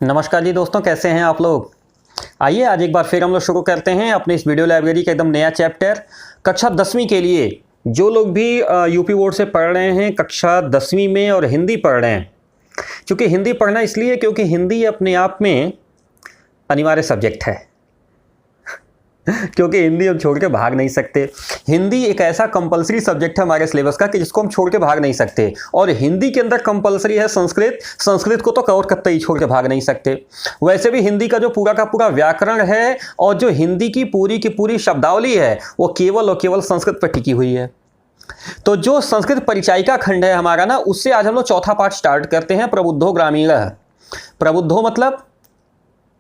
नमस्कार जी दोस्तों, कैसे हैं आप लोग। आइए आज एक बार फिर हम लोग शुरू करते हैं अपने इस वीडियो लाइब्रेरी का एकदम नया चैप्टर कक्षा 10वीं के लिए। जो लोग भी यूपी बोर्ड से पढ़ रहे हैं कक्षा 10वीं में और हिंदी पढ़ रहे हैं, क्योंकि हिंदी पढ़ना इसलिए क्योंकि हिंदी अपने आप में अनिवार्य सब्जेक्ट है क्योंकि हिंदी हम छोड़ के भाग नहीं सकते। हिंदी एक ऐसा कंपलसरी सब्जेक्ट है हमारे सिलेबस का कि जिसको हम छोड़ के भाग नहीं सकते। और हिंदी के अंदर कंपलसरी है संस्कृत, संस्कृत को तो कवर कतई छोड़ के भाग नहीं सकते। वैसे भी हिंदी का जो पूरा का पूरा व्याकरण है और जो हिंदी की पूरी शब्दावली है वो केवल और केवल संस्कृत पर टिकी हुई है। तो जो संस्कृत परिचायिका खंड है हमारा ना, उससे आज हम लोग चौथा पाठ स्टार्ट करते हैं। प्रबुद्धो ग्रामीणः। प्रबुद्धो मतलब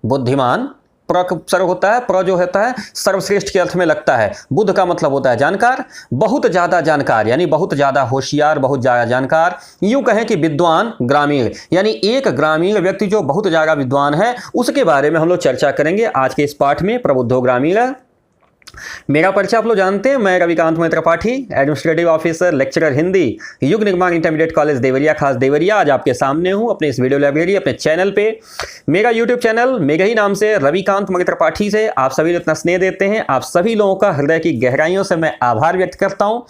बुद्धिमान, सर्व होता है, प्र जो होता है सर्वश्रेष्ठ के अर्थ में लगता है। बुद्ध का मतलब होता है जानकार, बहुत ज्यादा जानकार यानी बहुत ज्यादा होशियार, बहुत ज्यादा जानकार। यूं कहें कि विद्वान ग्रामीण यानी एक ग्रामीण व्यक्ति जो बहुत ज्यादा विद्वान है, उसके बारे में हम लोग चर्चा करेंगे आज के इस पाठ में। प्रबुद्धो ग्रामीण। मेरा परिचय आप लोग जानते हैं, मैं रविकांत मैत्र पाठी, एडमिनिस्ट्रेटिव ऑफिसर, लेक्चरर हिंदी, युग निर्माण इंटरमीडिएट कॉलेज देवरिया, खास देवरिया। आज आपके सामने हूं अपने इस वीडियो लाइब्रेरी अपने चैनल पे। मेरा यूट्यूब चैनल मेरे ही नाम से रविकांत मैत्र पाठी से आप सभी लोग इतना स्नेह देते हैं, आप सभी लोगों का हृदय की गहराइयों से मैं आभार व्यक्त करता हूँ।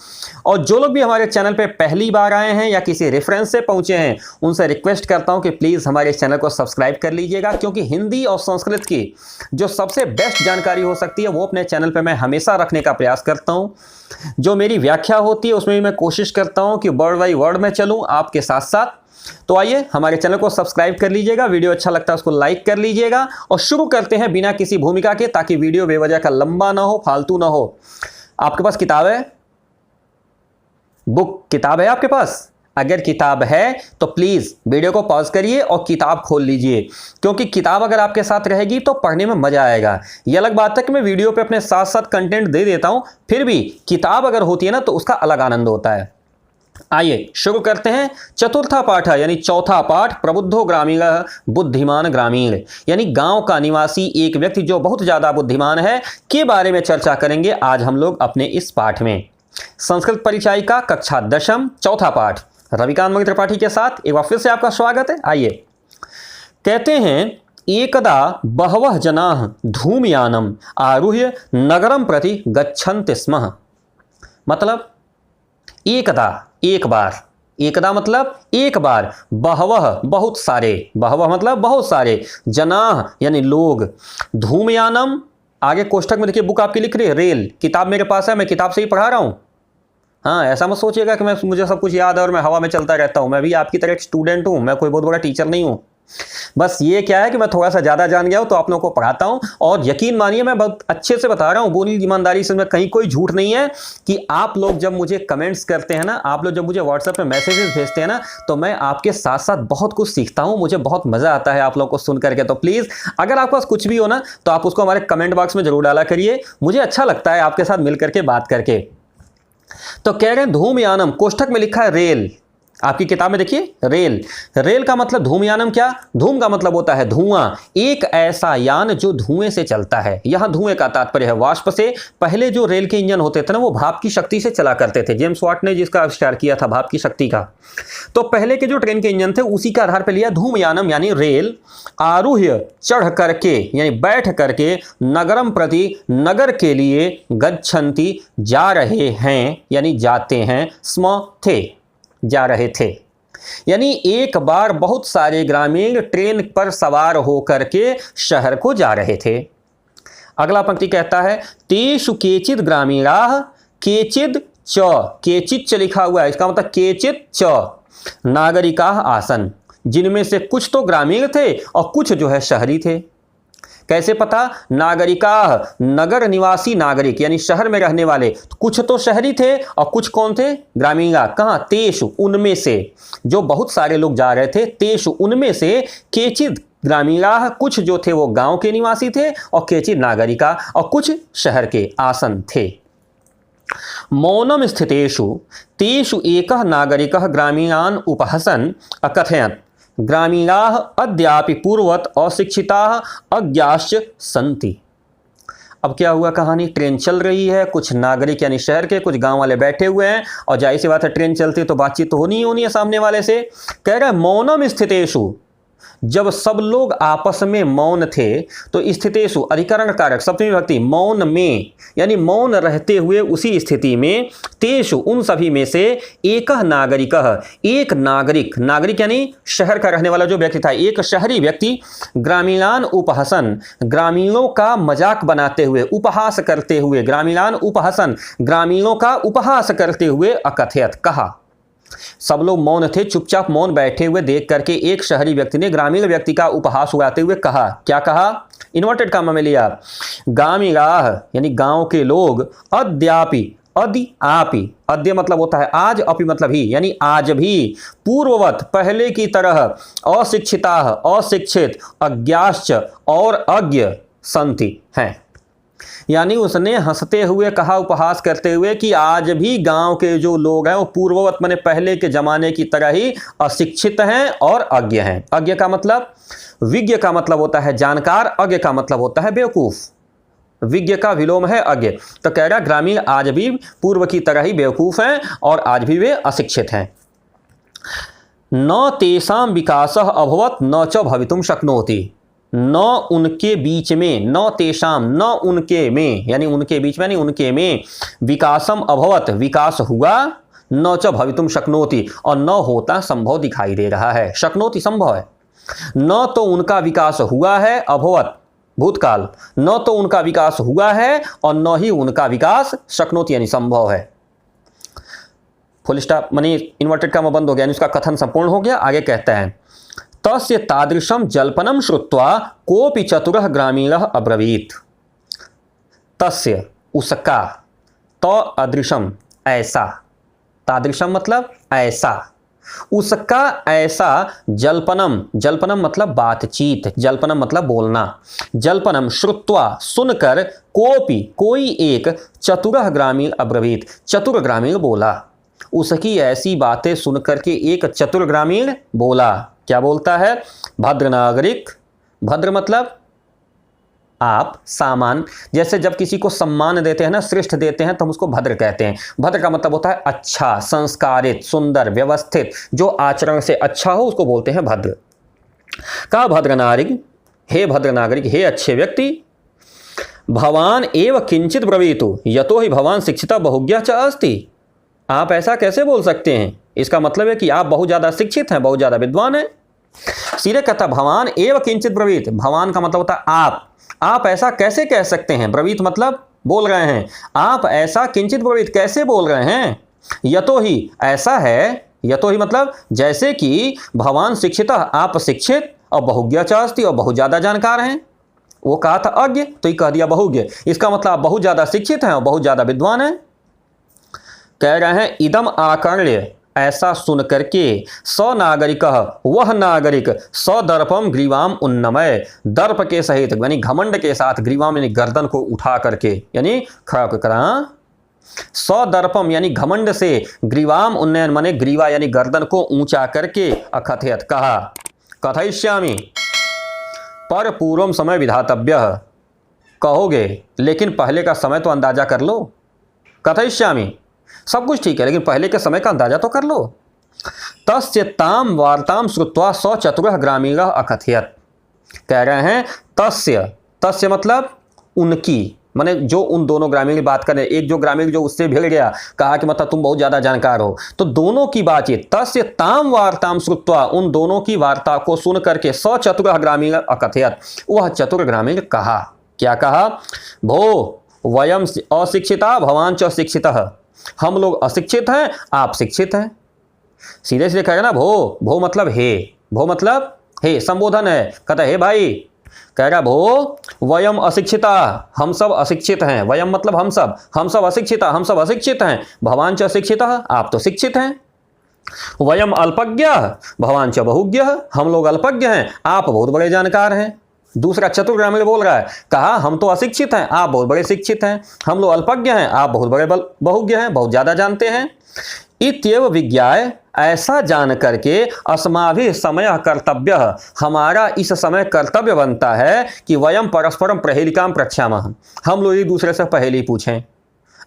और जो लोग भी हमारे चैनल पर पहली बार आए हैं या किसी रेफरेंस से पहुंचे हैं, उनसे रिक्वेस्ट करता हूँ कि प्लीज़ हमारे चैनल को सब्सक्राइब कर लीजिएगा, क्योंकि हिंदी और संस्कृत की जो सबसे बेस्ट जानकारी हो सकती है वो अपने चैनल पर मैं हमेशा रखने का प्रयास करता हूं। जो मेरी व्याख्या होती है उसमें भी मैं कोशिश करता हूं कि वर्ड बाय वर्ड में चलूं आपके साथ साथ। तो आइए हमारे चैनल को सब्सक्राइब कर लीजिएगा, वीडियो अच्छा लगता है उसको लाइक कर लीजिएगा। और शुरू करते हैं बिना किसी भूमिका के, ताकि वीडियो बेवजह का लंबा ना हो, फालतू ना हो। आपके पास किताब है, किताब है आपके पास? अगर किताब है तो प्लीज़ वीडियो को पॉज करिए और किताब खोल लीजिए, क्योंकि किताब अगर आपके साथ रहेगी तो पढ़ने में मज़ा आएगा। ये अलग बात है कि मैं वीडियो पे अपने साथ साथ कंटेंट दे देता हूँ, फिर भी किताब अगर होती है ना तो उसका अलग आनंद होता है। आइए शुरू करते हैं। चतुर्था पाठ है यानी चौथा पाठ, प्रबुद्धो ग्रामीण बुद्धिमान ग्रामीण यानी गांव का निवासी एक व्यक्ति जो बहुत ज़्यादा बुद्धिमान है के बारे में चर्चा करेंगे आज हम लोग अपने इस पाठ में। संस्कृत परिचायिका कक्षा 10वीं चौथा पाठ, रविकांत मैत्र पाठी के साथ एक बार फिर से आपका स्वागत है। आइए, कहते हैं एकदा बहवः जनाः धूमयानम आरुह्य नगरम प्रति गच्छन्ति स्म। मतलब एकदा एक बार, एकदा मतलब एक बार, बहवः बहुत सारे, बहवः मतलब बहुत सारे, जनाः यानी लोग, धूमयानम आगे कोष्ठक में देखिए बुक आपकी लिख रही है रेल, किताब मेरे पास है, मैं किताब से ही पढ़ा रहा हूँ। हाँ, ऐसा मत सोचिएगा कि मुझे सब कुछ याद है और मैं हवा में चलता रहता हूँ। मैं भी आपकी तरह एक स्टूडेंट हूँ, मैं कोई बहुत बड़ा टीचर नहीं हूँ। बस ये क्या है कि मैं थोड़ा सा ज़्यादा जान गया हूँ तो आप लोगों को पढ़ाता हूँ। और यकीन मानिए मैं बहुत अच्छे से बता रहा हूँ, पूरी ईमानदारी से, मैं कहीं कोई झूठ नहीं है कि आप लोग जब मुझे कमेंट्स करते हैं ना, आप लोग जब मुझे व्हाट्सएप में मैसेजेस भेजते हैं ना, तो मैं आपके साथ साथ बहुत कुछ सीखता हूँ। मुझे बहुत मज़ा आता है आप लोग को सुन करके। तो प्लीज़ अगर आपके पास कुछ भी हो ना तो आप उसको हमारे कमेंट बॉक्स में जरूर डाला करिए, मुझे अच्छा लगता है आपके साथ मिल करके बात करके। तो कह रहे हैं धूमयानम, कोष्ठक में लिखा है रेल, आपकी किताब में देखिए रेल। रेल का मतलब धूमयानम क्या? धूम का मतलब होता है धुआं, एक ऐसा यान जो धुएं से चलता है। यहां धुएं का तात्पर्य है वाष्प से। पहले जो रेल के इंजन होते थे ना वो भाप की शक्ति से चला करते थे, जेम्स वाट ने जिसका आविष्कार किया था भाप की शक्ति का। तो पहले के जो ट्रेन के इंजन थे उसी के आधार पर लिया धूमयानम यानी रेल। आरूह्य चढ़ करके यानी बैठ करके, नगरम प्रति नगर के लिए, गच्छन्ति जा रहे हैं यानी जाते हैं, स्म थे जा रहे थे। यानी एक बार बहुत सारे ग्रामीण ट्रेन पर सवार होकर के शहर को जा रहे थे। अगला पंक्ति कहता है तेषु केचिद ग्रामीणाः केचिद च, केचिद च लिखा हुआ है, इसका मतलब केचिद च नागरिकाः आसन, जिनमें से कुछ तो ग्रामीण थे और कुछ जो है शहरी थे। कैसे पता? नागरिका नगर निवासी नागरिक यानी शहर में रहने वाले, कुछ तो शहरी थे और कुछ कौन थे? ग्रामीणा। कहाँ? तेषु उनमें से, जो बहुत सारे लोग जा रहे थे, तेषु उनमें से, केचिद ग्रामीणा कुछ जो थे वो गांव के निवासी थे और केचिद नागरिका और कुछ शहर के आसन थे। मौनम स्थितेषु तेषु एकः नागरिकः ग्रामीणान् उपहसन् अकथयत् ग्रामीणाः अद्यापि पूर्ववत् अशिक्षिताः अज्ञाश्च सन्ति। अब क्या हुआ कहानी? ट्रेन चल रही है, कुछ नागरिक यानी शहर के, कुछ गांव वाले बैठे हुए हैं और जाहिर सी बात है ट्रेन चलती है तो बातचीत तो होनी ही होनी है सामने वाले से। कह रहा है मौनम स्थितेषु, जब सब लोग आपस में मौन थे तो स्थितेषु अधिकरण कारक सप्तमी विभक्ति मौन में यानी मौन रहते हुए उसी स्थिति में तेषु उन सभी में से एक नागरिक यानी शहर का रहने वाला जो व्यक्ति था, एक शहरी व्यक्ति ग्रामीणान उपहसन ग्रामीणों का मजाक बनाते हुए उपहास करते हुए ग्रामीणान उपहसन ग्रामीणों का उपहास करते हुए अकथयत कहा। सब लोग मौन थे, चुपचाप मौन बैठे हुए देख करके एक शहरी व्यक्ति ने ग्रामीण व्यक्ति का उपहास उड़ाते हुए कहा। क्या कहा? इन्वर्टेड कामा में लिया। ग्रामीणाः यानी गांव के लोग अद्यापि अद्य मतलब होता है आज, अपि मतलब ही यानी आज भी, पूर्ववत पहले की तरह, अशिक्षित, अज्ञाश्च और अज्ञ संति हैं। यानी उसने हंसते हुए कहा, उपहास करते हुए कि आज भी गांव के जो लोग हैं वो पूर्ववत माने पहले के जमाने की तरह ही अशिक्षित हैं और अज्ञ हैं। अज्ञ का मतलब, विज्ञ का मतलब होता है जानकार, अज्ञ का मतलब होता है बेवकूफ। विज्ञ का विलोम है अज्ञ। तो कह रहा ग्रामीण आज भी पूर्व की तरह ही बेवकूफ हैं और आज भी वे अशिक्षित हैं। न तेषां विकासः अभवत् न च भवितुं शक्नोति। न उनके बीच में, न तेषां न उनके में यानी उनके बीच में नहीं उनके में, विकासम अभवत विकास हुआ, न च भवितुम शक्नोति और न होता संभव दिखाई दे रहा है। शक्नोति संभव है, न तो उनका विकास हुआ है, अभवत भूतकाल, न तो उनका विकास हुआ है और न ही उनका विकास शक्नोति यानी संभव है। फुल स्टॉप माने इन्वर्टेड कामा बंद हो गया, उसका कथन संपूर्ण हो गया। आगे कहता है तस्य तादृशम जल्पनम श्रुत्वा कोपि चतुरः ग्रामीणः अब्रवीत। तस्य उसका, तो अदृशम ऐसा, तादृशम मतलब ऐसा, उसका ऐसा, जल्पनम मतलब बातचीत, जल्पनम मतलब बोलना, जल्पनम श्रुत्वा सुनकर, कोपि कोई एक, चतुरः ग्रामीण अब्रवीत चतुर ग्रामीण बोला। उसकी ऐसी बातें सुनकर के एक चतुर ग्रामीण बोला। क्या बोलता है? भद्र नागरिक, भद्र मतलब आप, सामान, जैसे जब किसी को सम्मान देते हैं ना, श्रेष्ठ देते हैं तो हम उसको भद्र कहते हैं। भद्र का मतलब होता है अच्छा, संस्कारित, सुंदर, व्यवस्थित, जो आचरण से अच्छा हो उसको बोलते हैं भद्र। का भद्र नागरिक, हे भद्र नागरिक, हे अच्छे व्यक्ति, भवान एव किंचित ब्रवीतु यतो ही भवान शिक्षिता बहुज्ञः च अस्ति। आप ऐसा कैसे बोल सकते हैं? इसका मतलब है कि आप बहुत ज़्यादा शिक्षित हैं, बहुत ज़्यादा विद्वान हैं। सीधे कहता भवान एव किंचित ब्रवीत, भवान का मतलब होता है आप ऐसा कैसे कह सकते हैं? ब्रवीत मतलब बोल रहे हैं, आप ऐसा किंचित ब्रवीत कैसे बोल रहे हैं? यतो ही ऐसा है, यतो ही मतलब जैसे कि भवान शिक्षिता आप शिक्षित और बहुज्ञः च अस्ति और बहुत ज़्यादा जानकार हैं। वो कहा था अज्ञ तो ये कह दिया बहुज्ञ, इसका मतलब आप बहुत ज़्यादा शिक्षित हैं और बहुत ज़्यादा विद्वान हैं। कह रहे हैं इदम आकर्ण्य ऐसा सुन करके, स नागरिक वह नागरिक, सदर्पम ग्रीवाम उन्नमय दर्प के सहित यानी घमंड के साथ, ग्रीवाम यानी गर्दन को उठा करके यानी खड़ा करा, सदर्पम यानी घमंड से, ग्रीवाम उन्नयन माने ग्रीवा यानी गर्दन को ऊंचा करके, अकथयत कहा, कथयिष्यामि पर पूर्वम समय विधातव्यः कहोगे लेकिन पहले का समय तो अंदाजा कर लो। कथयिष्यामि सब कुछ ठीक है लेकिन पहले के समय का अंदाजा तो कर लो। तस्य ताम वार्ताम श्रुत्वा स चतुरः ग्रामीणः अकथयत। कह रहे हैं तस्य मतलब उनकी, माने जो उन दोनों ग्रामीण की बात करें, एक जो ग्रामीण जो उससे भिड़ गया, कहा कि मतलब तुम बहुत ज़्यादा जानकार हो, तो दोनों की बातचीत, तस्य ताम वार्ताम श्रुत्वा उन दोनों की वार्ता को सुन करके, स चतुरः ग्रामीणः अकथयत वह चतुर ग्रामीण कहा। क्या कहा? भो वयम अशिक्षिता भवान च शिक्षितः, हम लोग अशिक्षित हैं आप शिक्षित हैं। सीधे सीधे कहेगा ना, भो मतलब हे, भो मतलब हे, संबोधन है। कहता है हे भाई, कह रहा भो वयम अशिक्षिता हम सब अशिक्षित हैं, वयम मतलब हम सब अशिक्षिता हम सब अशिक्षित हैं, भवान च अशिक्षितः आप तो शिक्षित हैं, वयम अल्पज्ञः भवान च बहुज्ञः हम लोग अल्पज्ञ हैं आप बहुत बड़े जानकार हैं। दूसरा चतुर ग्रामीण बोल रहा है, कहा हम तो अशिक्षित हैं आप बहुत बड़े शिक्षित हैं, हम लोग अल्पज्ञ हैं आप बहुत बड़े बहुज्ञ हैं, बहुत ज़्यादा जानते हैं। इत्येव विज्ञाय ऐसा जान करके, अस्माभिः समय कर्तव्य हमारा इस समय कर्तव्य बनता है कि वयम परस्परम प्रहेलिकाम प्रच्छामः हम लोग एक दूसरे से पहेली पूछें।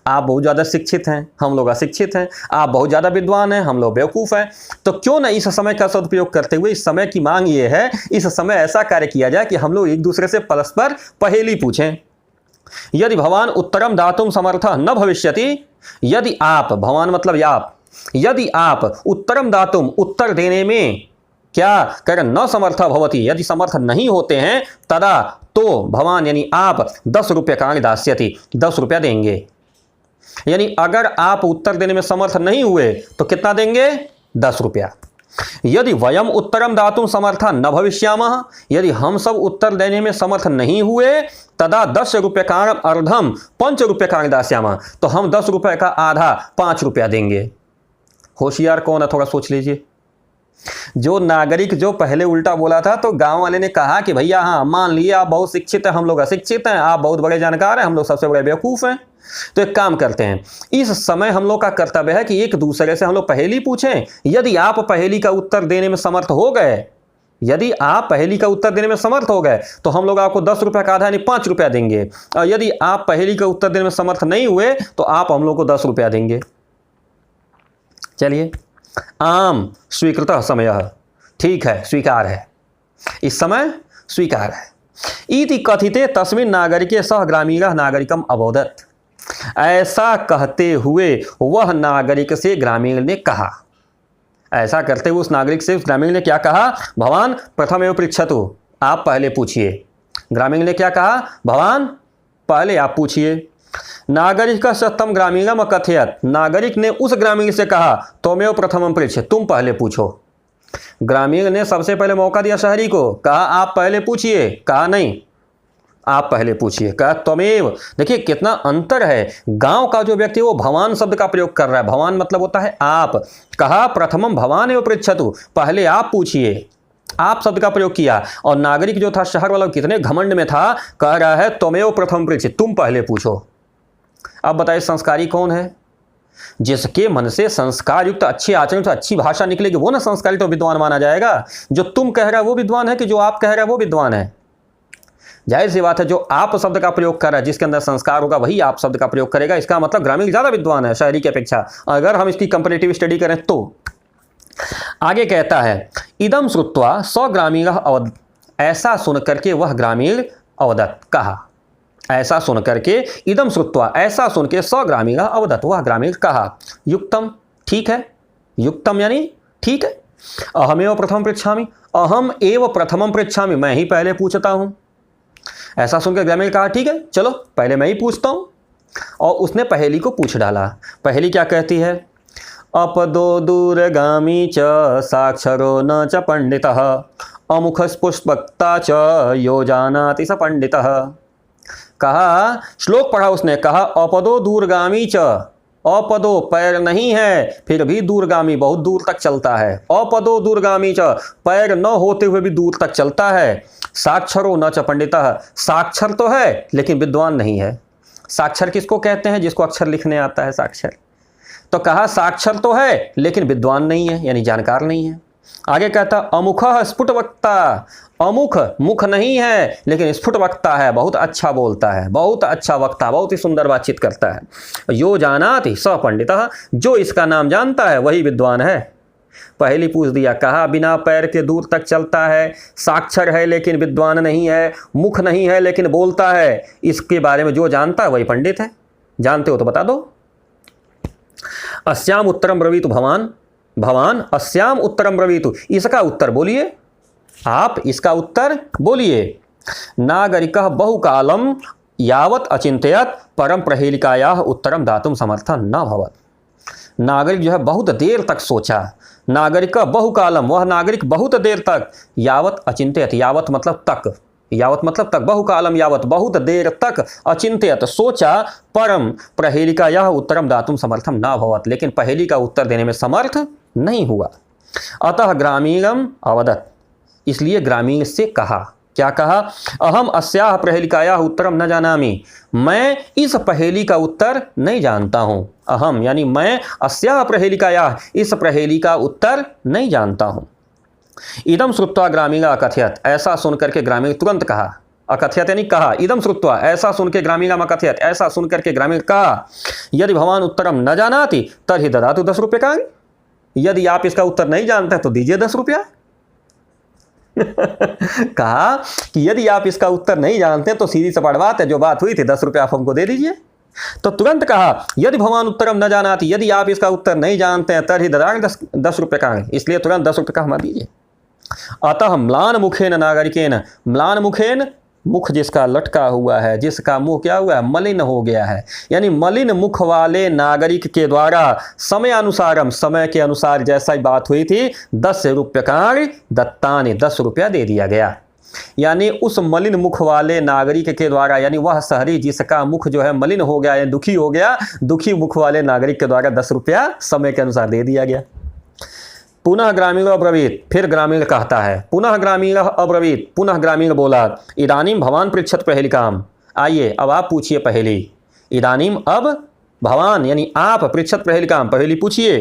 आप बहुत ज़्यादा शिक्षित हैं, हम लोग अशिक्षित हैं, आप बहुत ज़्यादा विद्वान हैं, हम लोग बेवकूफ़ हैं। तो क्यों ना इस समय का सदुपयोग करते हुए, इस समय की मांग ये है, इस समय ऐसा कार्य किया जाए कि हम लोग एक दूसरे से परस्पर पहेली पूछें। यदि भवान उत्तरम दातुम समर्थः न भविष्यति, यदि आप, भवान मतलब आप, यदि आप उत्तरम दातुम, उत्तर देने में क्या कर न समर्थ भवती, यदि समर्थ नहीं होते हैं, तदा तो भवान यानी आप 10 रुपये का दास्यति, 10 रुपया देंगे। यानी अगर आप उत्तर देने में समर्थ नहीं हुए तो कितना देंगे? 10 रुपया। यदि वयम उत्तरम दातुम समर्था न भविष्यामः, यदि हम सब उत्तर देने में समर्थ नहीं हुए, तदा 10 रुपयकाण अर्धम 5 रुपयकाण दास्यामः, तो हम 10 रुपये का आधा 5 रुपया देंगे। होशियार कौन है, थोड़ा सोच लीजिए। जो नागरिक जो पहले उल्टा बोला था, तो गांव वाले ने कहा कि भैया हाँ, मान लिए आप बहुत शिक्षित हैं, हम लोग अशिक्षित हैं, आप बहुत बड़े जानकार हैं, हम लोग सबसे बड़े बेवकूफ़ हैं। तो एक काम करते हैं, इस समय हम लोग का कर्तव्य है कि एक दूसरे से हम लोग पहेली पूछें। यदि आप पहेली का उत्तर देने में समर्थ हो गए, यदि आप पहेली का उत्तर देने में समर्थ हो गए, तो हम लोग आपको 10 रुपये का आधा यानी 5 रुपया देंगे। और यदि आप पहेली का उत्तर देने में समर्थ नहीं हुए, तो आप हम लोग को 10 रुपया देंगे। चलिए, आम स्वीकृत समय, ठीक है, स्वीकार है, इस समय स्वीकार है। इति कथिते तस्मिन् नागरिके सह ग्रामीणः नागरिकम अबोधत, ऐसा कहते हुए वह नागरिक से ग्रामीण ने कहा, ऐसा करते हुए उस नागरिक से उस ग्रामीण ने क्या कहा? भवान प्रथमेव पृच्छतु, आप पहले पूछिए। ग्रामीण ने क्या कहा? भवान पहले आप पूछिए। नागरिक का सत्यम ग्रामीणम अकथयत, नागरिक ने उस ग्रामीण से कहा, त्वमेव प्रथमम पृच्छ, तुम पहले पूछो। ग्रामीण ने सबसे पहले मौका दिया शहरी को, कहा आप पहले पूछिए, कहा नहीं आप पहले पूछिए, कहा त्वमेव। देखिए कितना अंतर है। गांव का जो व्यक्ति वो भवान शब्द का प्रयोग कर रहा है, भवान मतलब होता है आप, कहा प्रथमम भवान एव पृच्छतु, पहले आप पूछिए, आप शब्द का प्रयोग किया। और नागरिक जो था शहर वाला कितने घमंड में था, कह रहा है त्वमेव प्रथम पृच्छ, तुम पहले पूछो। अब बताइए संस्कारी कौन है? जिसके मन से संस्कार युक्त अच्छे आचरण से अच्छी भाषा निकलेगी वो ना संस्कारी, तो विद्वान माना जाएगा। जो तुम कह रहा है वो विद्वान है कि जो आप कह रहा है वो विद्वान है? जाहिर सी बात है, जो आप शब्द का प्रयोग कर रहा है, जिसके अंदर संस्कार होगा वही आप शब्द का प्रयोग करेगा। इसका मतलब ग्रामीण ज्यादा विद्वान है शहरी की अपेक्षा, अगर हम इसकी कंपैरेटिव स्टडी करें तो। आगे कहता है, इदम श्रुत्वा स ग्रामीणः अवदत्, ऐसा सुन करके वह ग्रामीण अवदत् कहा, ऐसा सुन करके, इदम श्रुत्वा ऐसा सुन के, स ग्रामीणः अवदत् वह ग्रामीण कहा, युक्तम ठीक है, युक्तम यानी ठीक है, अहमेव प्रथम पृच्छामि, अहम एव प्रथमम पृच्छामि, मैं ही पहले पूछता हूं। ऐसा सुनकर ग्रामीण कहा ठीक है, चलो पहले मैं ही पूछता हूं। और उसने पहेली को पूछ डाला। पहेली क्या कहती है? अपदो दूरगामी च साक्षरो न च पंडितः अमुखस्पुष्पक्ता च यो जानाति स पंडितः। कहा, श्लोक पढ़ा उसने, कहा अपदो दूरगामी च, अपदो पैर नहीं है फिर भी दूरगामी बहुत दूर तक चलता है, अपदो दूरगामी च पैर न होते हुए भी दूर तक चलता है, साक्षरो न च पंडितः, साक्षर तो है लेकिन विद्वान नहीं है। साक्षर किसको कहते हैं? जिसको अक्षर लिखने आता है साक्षर। तो कहा साक्षर तो है लेकिन विद्वान नहीं है, यानी जानकार नहीं है। आगे कहता अमुखः स्फुट वक्ता, अमुख मुख नहीं है लेकिन स्फुट वक्ता है, बहुत अच्छा बोलता है, बहुत अच्छा वक्ता, बहुत ही सुंदर बातचीत करता है। यो जानाति स पंडितः, जो इसका नाम जानता है वही विद्वान है। पहली पूछ दिया, कहा बिना पैर के दूर तक चलता है, साक्षर है लेकिन विद्वान नहीं है, मुख नहीं है लेकिन बोलता है, इसके बारे में जो जानता है वही पंडित है। जानते हो तो बता दो। अस्याम उत्तरम ब्रवीतु भवान, भवान अस्याम उत्तरम ब्रवीतु, इसका उत्तर बोलिए, आप इसका उत्तर बोलिए। नागरिकः बहुकालम यावत् अचिंत्यत परम प्रहेलिकायाः उत्तरम दातुम समर्थः न भवत्। नागरिक जो है बहुत देर तक सोचा, नागरिक बहुकालम, वह नागरिक बहुत देर तक, यावत् अचिंत्यत, यावत् मतलब तक, यावत् मतलब तक, बहुकालम यावत् बहुत देर तक, अचिंत्यत सोचा, परम प्रहेलिकायाः उत्तरम दातुम समर्थम न भवत्, लेकिन पहेली का उत्तर देने में समर्थ नहीं हुआ। अतः ग्रामीणम अवदत्, इसलिए ग्रामीण से कहा, क्या कहा? अहम अस्याः प्रहेलिकायाः उत्तरम न जानामि, मैं इस पहेली का उत्तर नहीं जानता हूं। अहम यानी मैं, अस्याः प्रहेलिकायाः, इस पहेली का उत्तर नहीं जानता हूं। इदम श्रुत्वा ग्रामीण अकथयत, ऐसा सुनकर के ग्रामीण तुरंत कहा, अकथयत यानी कहा, इदम श्रुत्वा ऐसा सुन के ग्रामीणम अकथयत ऐसा सुन करके ग्रामीण कहा, यदि भवान उत्तरम न जानाति तर्हि ददातु 10 रुपये, यदि आप इसका उत्तर नहीं जानते तो दीजिए 10 रुपया। कहा कि यदि आप इसका उत्तर नहीं जानते तो सीधी सपाट बात है, जो बात हुई थी 10 रुपया आप हमको दे दीजिए। तो तुरंत कहा यदि भगवान उत्तरम न जानाति, यदि आप इसका उत्तर नहीं जानते हैं तर्हि ददामि 10 रुपये का, इसलिए तुरंत 10 रुपये का हमें दीजिए। अतः म्लान मुखेन नागरिकेन, म्लान मुखेन मुख जिसका लटका हुआ है, जिसका मुंह क्या हुआ है, मलिन हो गया है, यानी मलिन मुख वाले नागरिक के द्वारा समय अनुसारम, समय के अनुसार जैसा ही बात हुई थी 10 रुपये दत्तानि 10 रुपया दे दिया गया। यानी उस मलिन मुख वाले नागरिक के द्वारा, यानी वह शहरी जिसका मुख जो है मलिन हो गया या दुखी हो गया, दुखी मुख वाले नागरिक के द्वारा 10 रुपया समय के अनुसार दे दिया गया। पुनः ग्रामीण अब्रवीत, फिर ग्रामीण कहता है, पुनः ग्रामीण अब्रवीत, पुनः ग्रामीण बोला, इदानीम भवान पृच्छत पहेलिकाम, आइए अब आप पूछिए पहेली। इदानीम अब भवान यानी आप पृच्छत पहेलिकाम, पहेली पूछिए।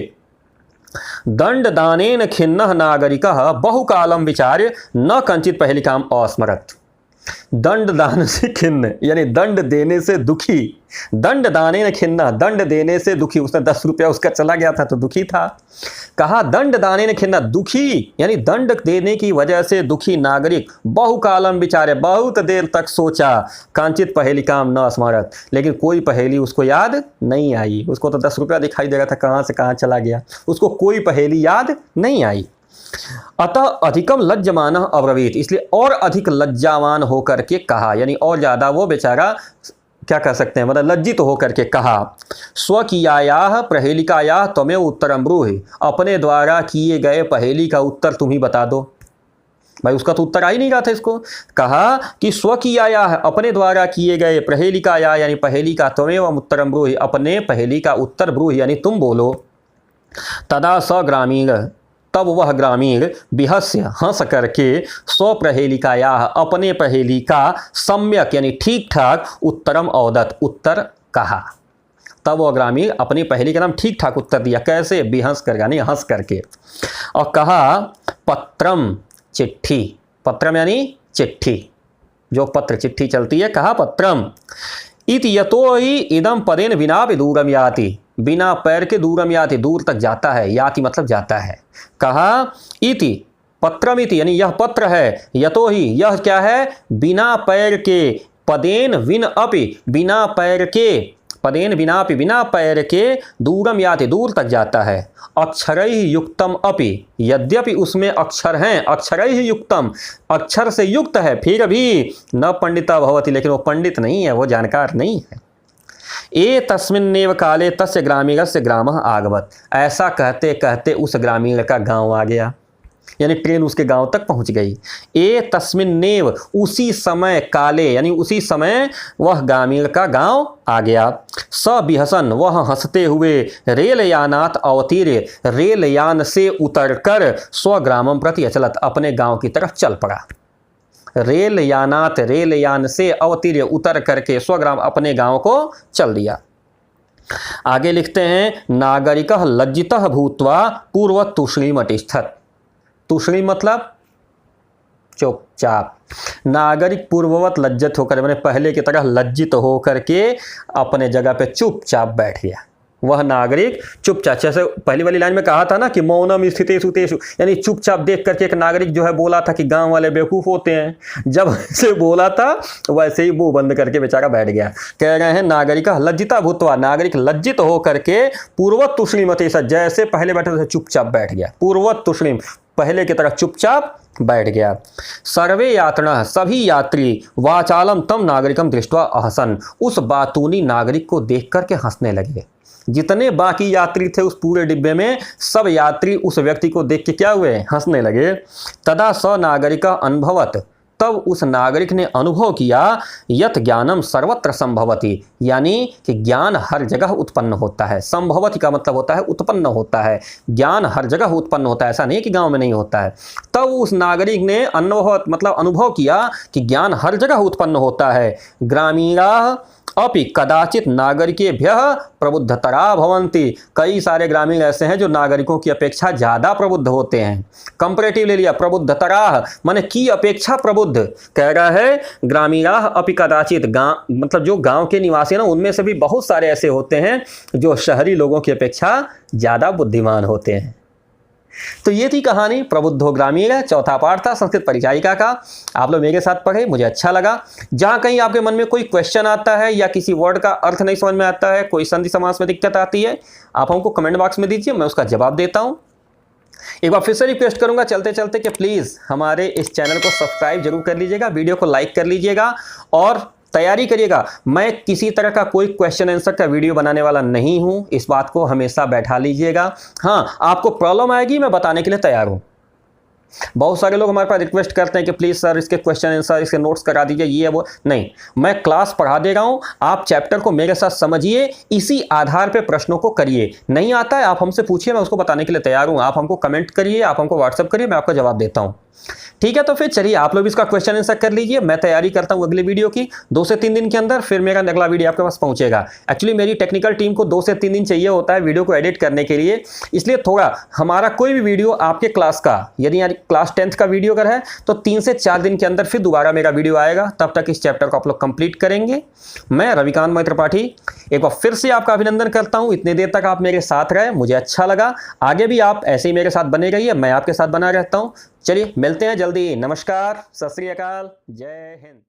दंड दानेन खिन्नः नागरिकः बहुकालम विचार्य न कंचित पहेलिकाम अस्मरत। दंड दान से खिन्न यानी दंड देने से दुखी, दंड दाने न खिन्ना, दंड देने से दुखी, उसने 10 रुपया उसका चला गया था तो दुखी था। कहा दंड दाने न खिन्ना, दुखी यानी दंड देने की वजह से दुखी नागरिक बहुकालम विचारे, बहुत देर तक सोचा, कांचित पहेलिकाम न स्मरत, लेकिन कोई पहेली उसको याद नहीं आई। उसको तो 10 रुपया दिखाई दे रहा था, कहाँ से कहाँ चला गया, उसको कोई पहेली याद नहीं आई। अतः अधिकम लज्जमान अब्रवीत, इसलिए और अधिक लज्जावान होकर के कहा, यानी और ज़्यादा वो बेचारा क्या कह सकते हैं, मतलब लज्जित होकर के कहा। स्वकीयायाः पहेलिकायाः त्वमेव उत्तरम ब्रूहि, अपने द्वारा किए गए पहेली का उत्तर तुम ही बता दो। भाई उसका तो उत्तर आ ही नहीं रहा था इसको। कहा कि स्वकीयायाः अपने द्वारा किए गए, पहेलिकाया यानी पहेली का, त्वमेव उत्तरम ब्रूहि अपने पहेली का उत्तर ब्रूहि यानी तुम बोलो। तदा स ग्रामीण, तब वह ग्रामीण बिहस्य हंस करके स्वप्रहेलिकाया अपने पहेली का सम्यक यानी ठीक ठाक उत्तरम अवदत उत्तर कहा। तब वह ग्रामीण अपनी पहेली का नाम ठीक ठाक उत्तर दिया, कैसे, बिहंस कर यानी हंस करके, और कहा पत्रम चिट्ठी, पत्रम यानी चिट्ठी, जो पत्र चिट्ठी चलती है, कहा पत्रम इति यतो ही इदम पदेन बिना दूरम याति, बिना पैर के दूरम याति, दूर तक जाता है, याति मतलब जाता है। कहा इति पत्रम इति यानी यह पत्र है, यतो ही यह क्या है, बिना पैर के, पदेन विन अपि बिना पैर के, पदेन बिनापि बिना पैर के, दूरम याति दूर तक जाता है। अक्षरैः युक्तम अपि, यद्यपि उसमें अक्षर हैं, अक्षरैः युक्तम अक्षर से युक्त है, फिर भी न पंडिता भवति, लेकिन वो पंडित नहीं है, वो जानकार नहीं है। ए तस्मिन्नेव काले तस्य ग्रामीणस्य ग्रामः आगवत, ऐसा कहते कहते उस ग्रामीण का गांव आ गया, यानी ट्रेन उसके गांव तक पहुंच गई। ए तस्मिन्नेव उसी समय, काले यानी उसी समय वह ग्रामीण का गांव आ गया। स बिहसन वह हंसते हुए, रेल यानात अवतीर्य रेल यान से उतरकर, स्वग्रामम प्रति अचलत अपने गांव की तरफ चल पड़ा। रेल यानात रेल यान से अवतीर्य उतर करके स्वग्राम अपने गांव को चल दिया। आगे लिखते हैं नागरिकः लज्जितः भूत्वा पूर्वत तूष्णीम अतिष्ठत्, तूष्णी मतलब चुपचाप, नागरिक पूर्ववत लज्जित होकर मैंने पहले की तरह लज्जित होकर के अपने जगह पे चुपचाप बैठ गया। वह नागरिक चुपचाप, जैसे पहली वाली लाइन में कहा था ना कि मौनम स्थितेषु तेषु, यानी चुपचाप देख करके एक नागरिक जो है बोला था कि गांव वाले बेवकूफ़ होते हैं, जब से बोला था वैसे ही मुंह बंद करके बेचारा बैठ गया। कह रहे हैं नागरिक लज्जिता भूत्वा, नागरिक लज्जित हो करके, पूर्वत तूष्णीम अतिष्ठत्, जैसे पहले बैठे थे चुपचाप बैठ गया, पूर्वत तूष्णीम पहले की तरह चुपचाप बैठ गया। सर्वे यात्रिणः सभी यात्री, वाचालम तम नागरिकम दृष्ट्वा अहसन, उस बातूनी नागरिक को देख करके हंसने लगे। जितने बाकी यात्री थे उस पूरे डिब्बे में, सब यात्री उस व्यक्ति को देख के क्या हुए, हंसने लगे। तदा स नागरिका अनुभवत, तब उस नागरिक ने अनुभव किया, यत ज्ञानम सर्वत्र संभवति, यानी कि ज्ञान हर जगह उत्पन्न होता है। संभवति का मतलब होता है उत्पन्न होता है, ज्ञान हर जगह उत्पन्न होता है, ऐसा नहीं कि गांव में नहीं होता है। तब उस नागरिक ने अनुभव मतलब अनुभव किया कि ज्ञान हर जगह उत्पन्न होता है। ग्रामीणा अपि कदाचित नागरिकेभ्यः प्रबुद्धतरा भवन्ति, कई सारे ग्रामीण ऐसे हैं जो नागरिकों की अपेक्षा ज़्यादा प्रबुद्ध होते हैं। कंपैरेटिव ले लिया, प्रबुद्धतरा माने की अपेक्षा प्रबुद्ध, प्रबुद्ध कह रहा है ग्रामीणा अपि कदाचित, गाँव मतलब जो गांव के निवासी हैं ना उनमें से भी बहुत सारे ऐसे होते हैं जो शहरी लोगों की अपेक्षा ज़्यादा बुद्धिमान होते हैं। तो ये थी कहानी प्रबुद्धो ग्रामीण, चौथा पार्ट था संस्कृत परिचायिका का। आप लोग मेरे साथ पढ़े, मुझे अच्छा लगा। जहाँ कहीं आपके मन में कोई क्वेश्चन आता है या किसी वर्ड का अर्थ नहीं समझ में आता है, कोई संधि समास में दिक्कत आती है, आप हमको कमेंट बॉक्स में दीजिए, मैं उसका जवाब देता हूँ। एक बार फिर से रिक्वेस्ट करूंगा चलते चलते कि प्लीज़ हमारे इस चैनल को सब्सक्राइब जरूर कर लीजिएगा, वीडियो को लाइक कर लीजिएगा और तैयारी करिएगा। मैं किसी तरह का कोई क्वेश्चन आंसर का वीडियो बनाने वाला नहीं हूं, इस बात को हमेशा बैठा लीजिएगा। हाँ, आपको प्रॉब्लम आएगी, मैं बताने के लिए तैयार हूं। बहुत सारे लोग हमारे पास रिक्वेस्ट करते हैं कि प्लीज़ सर इसके क्वेश्चन आंसर, इसके नोट्स करा दीजिए, ये वो नहीं, मैं क्लास पढ़ा दे रहा हूँ, आप चैप्टर को मेरे साथ समझिए, इसी आधार पे प्रश्नों को करिए। नहीं आता है आप हमसे पूछिए, मैं उसको बताने के लिए तैयार हूँ। आप हमको कमेंट करिए, आप हमको व्हाट्सअप करिए, मैं आपका जवाब देता हूँ। ठीक है, तो फिर चलिए आप लोग इसका क्वेश्चन आंसर कर लीजिए। मैं तैयारी करता हूं अगले वीडियो की, 2 से 3 दिन के अंदर फिर मेरा अगला वीडियो आपके पास पहुंचेगा। एक्चुअली मेरी टेक्निकल टीम को 2 से 3 दिन चाहिए होता है वीडियो को एडिट करने के लिए, इसलिए थोड़ा हमारा कोई भी वीडियो आपके क्लास का, यदि क्लास 10th का वीडियो अगर है तो 3 से 4 दिन के अंदर फिर दोबारा मेरा वीडियो आएगा। तब तक इस चैप्टर को आप लोग कंप्लीट करेंगे। मैं रविकांत मय त्रिपाठी एक बार फिर से आपका अभिनंदन करता हूं, इतने देर तक आप मेरे साथ रहे, मुझे अच्छा लगा। आगे भी आप ऐसे ही मेरे साथ बने रहिए, मैं आपके साथ बना रहता हूं। चलिए मिलते हैं जल्दी। नमस्कार, सत श्री अकाल, जय हिंद।